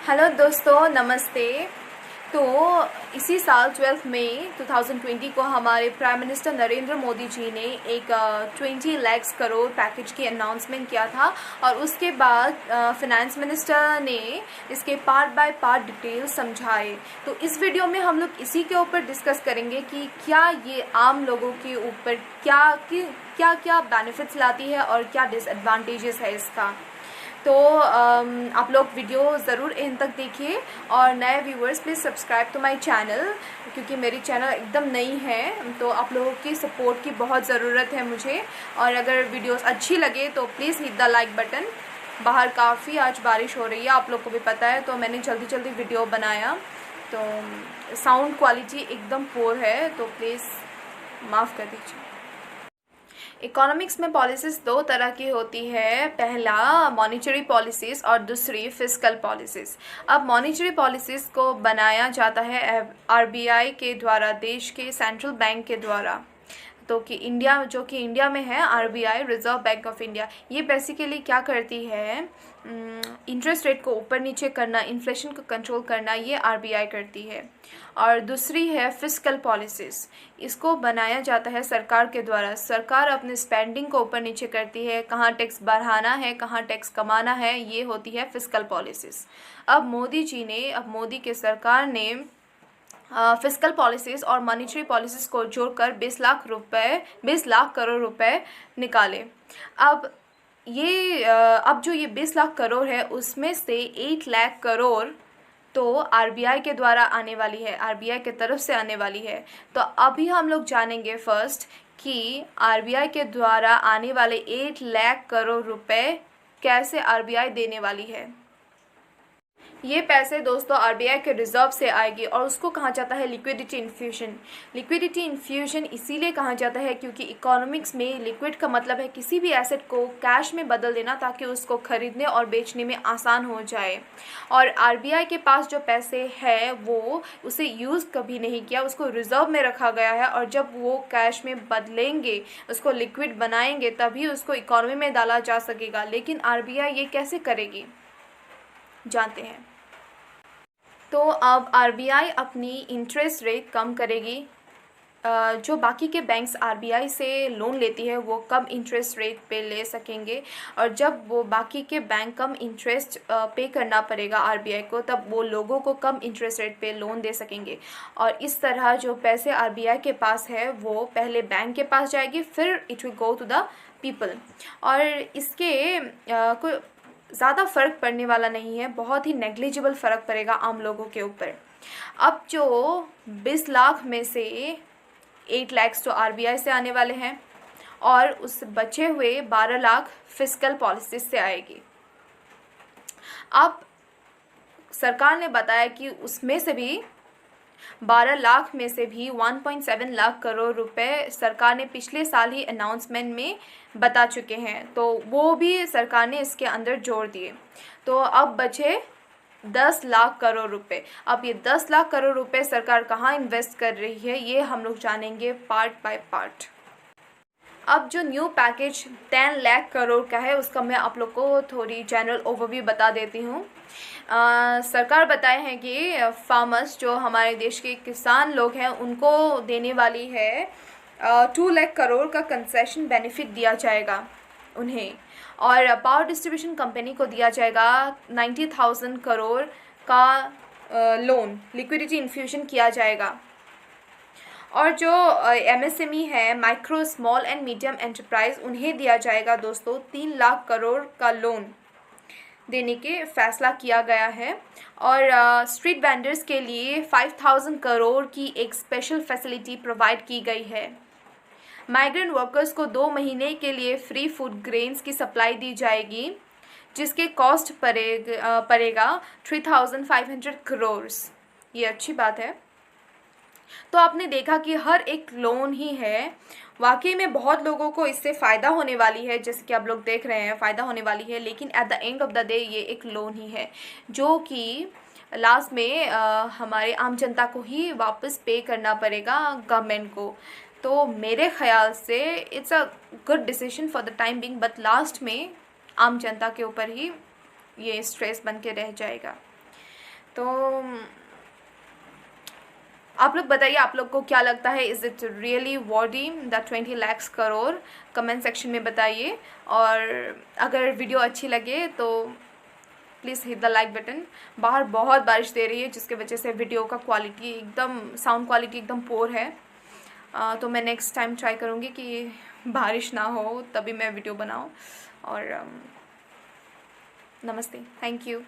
Hello दोस्तों, नमस्ते। तो इसी साल 12 मई 2020 को हमारे प्राइम मिनिस्टर नरेंद्र मोदी जी ने एक 20 लाख करोड़ पैकेज की अनाउंसमेंट किया था और उसके बाद फिनेंस मिनिस्टर ने इसके पार्ट बाय पार्ट डिटेल समझाए। तो इस वीडियो में हम लोग इसी के ऊपर डिस्कस करेंगे कि क्या ये आम लोगों के ऊपर क्या क्या बेनिफिट्स लाती है और क्या डिसएडवांटेजेस है इसका। तो आप लोग वीडियो ज़रूर एंड तक देखिए और नए viewers please subscribe to my channel, क्योंकि मेरी चैनल एकदम नई है। तो आप लोगों की सपोर्ट की बहुत ज़रूरत है मुझे। और अगर वीडियोस अच्छी लगे तो please hit the like button. बाहर काफ़ी आज बारिश हो रही है, आप लोग को भी पता है, तो मैंने जल्दी जल्दी वीडियो बनाया। तो साउंड क्वालिटी एकदम पुअर है, तो प्लीज़ माफ़ कर दीजिए। इकोनॉमिक्स में पॉलिसीज़ दो तरह की होती है, पहला मॉनेटरी पॉलिसीज़ और दूसरी फिस्कल पॉलिसीज़। अब मॉनेटरी पॉलिसीज़ को बनाया जाता है आरबीआई के द्वारा, देश के सेंट्रल बैंक के द्वारा। तो कि इंडिया में है RBI, reserve bank of India. ये बेसिकली क्या करती है, इंटरेस्ट रेट को ऊपर नीचे करना, इन्फ्लेशन को कंट्रोल करना, ये आरबीआई करती है। और दूसरी है फिस्कल पॉलिसीज़। इसको बनाया जाता है सरकार के द्वारा। सरकार अपने स्पेंडिंग को ऊपर नीचे करती है, कहाँ टैक्स बढ़ाना है, कहाँ टैक्स कमाना है, ये होती है फिस्कल पॉलिसीज़। अब मोदी के सरकार ने फिस्कल पॉलिसीज़ और मॉनेटरी पॉलिसीज़ को जोड़कर 20 लाख करोड़ रुपए निकाले। अब जो ये 20 लाख करोड़ है, उसमें से 8 लाख करोड़ तो आरबीआई के द्वारा आने वाली है, आरबीआई के तरफ से आने वाली है। तो अभी हम लोग जानेंगे फर्स्ट कि आरबीआई के द्वारा आने वाले 8 लाख करोड़ रुपए कैसे आरबीआई देने वाली है। ये पैसे दोस्तों आरबीआई के रिजर्व से आएगी और उसको कहा जाता है लिक्विडिटी इन्फ्यूजन। लिक्विडिटी इन्फ्यूजन इसीलिए कहा जाता है क्योंकि इकोनॉमिक्स में लिक्विड का मतलब है किसी भी एसेट को कैश में बदल देना, ताकि उसको खरीदने और बेचने में आसान हो जाए। और आरबीआई के पास जो पैसे है वो उसे यूज़ कभी नहीं किया, उसको रिजर्व में रखा गया है। और जब वो कैश में बदलेंगे, उसको लिक्विड बनाएंगे, तभी उसको इकोनॉमी में डाला जा सकेगा। लेकिन आरबीआई ये कैसे करेगी, जानते हैं। तो अब आरबीआई अपनी इंटरेस्ट रेट कम करेगी। जो बाकी के बैंक्स आरबीआई से लोन लेती है वो कम इंटरेस्ट रेट पे ले सकेंगे, और जब वो बाकी के बैंक कम इंटरेस्ट पे करना पड़ेगा आरबीआई को, तब वो लोगों को कम इंटरेस्ट रेट पे लोन दे सकेंगे। और इस तरह जो पैसे आरबीआई के पास है वो पहले बैंक के पास जाएगी, फिर it will go to the people. और इसके कोई ज़्यादा फ़र्क पड़ने वाला नहीं है, बहुत ही नेग्लिजिबल फ़र्क पड़ेगा आम लोगों के ऊपर। अब जो 20 लाख में से 8 लाख तो आरबीआई से आने वाले हैं और उस बचे हुए 12 लाख फिस्कल पॉलिसी से आएगी। अब सरकार ने बताया कि उसमें से भी 12 लाख में से भी 1.7 लाख करोड़ रुपए सरकार ने पिछले साल ही अनाउंसमेंट में बता चुके हैं, तो वो भी सरकार ने इसके अंदर जोड़ दिए। तो अब बचे 10 लाख करोड़ रुपए। अब ये 10 लाख करोड़ रुपए सरकार कहाँ इन्वेस्ट कर रही है, ये हम लोग जानेंगे पार्ट बाय पार्ट। अब जो न्यू पैकेज 10 लाख करोड़ का है, उसका मैं आप लोग को थोड़ी जनरल ओवरव्यू बता देती हूँ। सरकार बताए हैं कि फार्मर्स, जो हमारे देश के किसान लोग हैं, उनको देने वाली है 2 लाख करोड़ का कंसेशन बेनिफिट दिया जाएगा उन्हें। और पावर डिस्ट्रीब्यूशन कंपनी को दिया जाएगा 90,000 करोड़ का लोन, लिक्विडिटी इन्फ्यूजन किया जाएगा। और जो एमएसएमई है, micro small and medium enterprise, उन्हें दिया जाएगा दोस्तों 3 लाख करोड़ का लोन देने के फैसला किया गया है। और स्ट्रीट वेंडर्स के लिए 5,000 करोड़ की एक स्पेशल फैसिलिटी प्रोवाइड की गई है। माइग्रेंट वर्कर्स को 2 महीने के लिए फ्री फूड ग्रेन्स की सप्लाई दी जाएगी, जिसके कॉस्ट पड़ेगा 3,500 करोड़। ये अच्छी बात है। तो आपने देखा कि हर एक लोन ही है, वाकई में बहुत लोगों को इससे फ़ायदा होने वाली है, जैसे कि आप लोग देख रहे हैं फ़ायदा होने वाली है। लेकिन at the end of the day ये एक लोन ही है, जो कि लास्ट में हमारे आम जनता को ही वापस पे करना पड़ेगा गवर्नमेंट को। तो मेरे ख्याल से it's a good decision for the time being, but last में आम जनता के ऊपर ही ये स्ट्रेस बन के रह जाएगा। तो आप लोग बताइए, आप लोग को क्या लगता है, इज़ इट रियली वर्दी the 20 lakh crore? Comment section में बताइए। और अगर वीडियो अच्छी लगे तो please hit the like button. बाहर बहुत बारिश दे रही है जिसकी वजह से वीडियो का क्वालिटी एकदम, साउंड क्वालिटी एकदम पोर है। तो मैं नेक्स्ट टाइम ट्राई करूँगी कि बारिश ना हो तभी मैं वीडियो बनाऊँ। और नमस्ते, थैंक यू।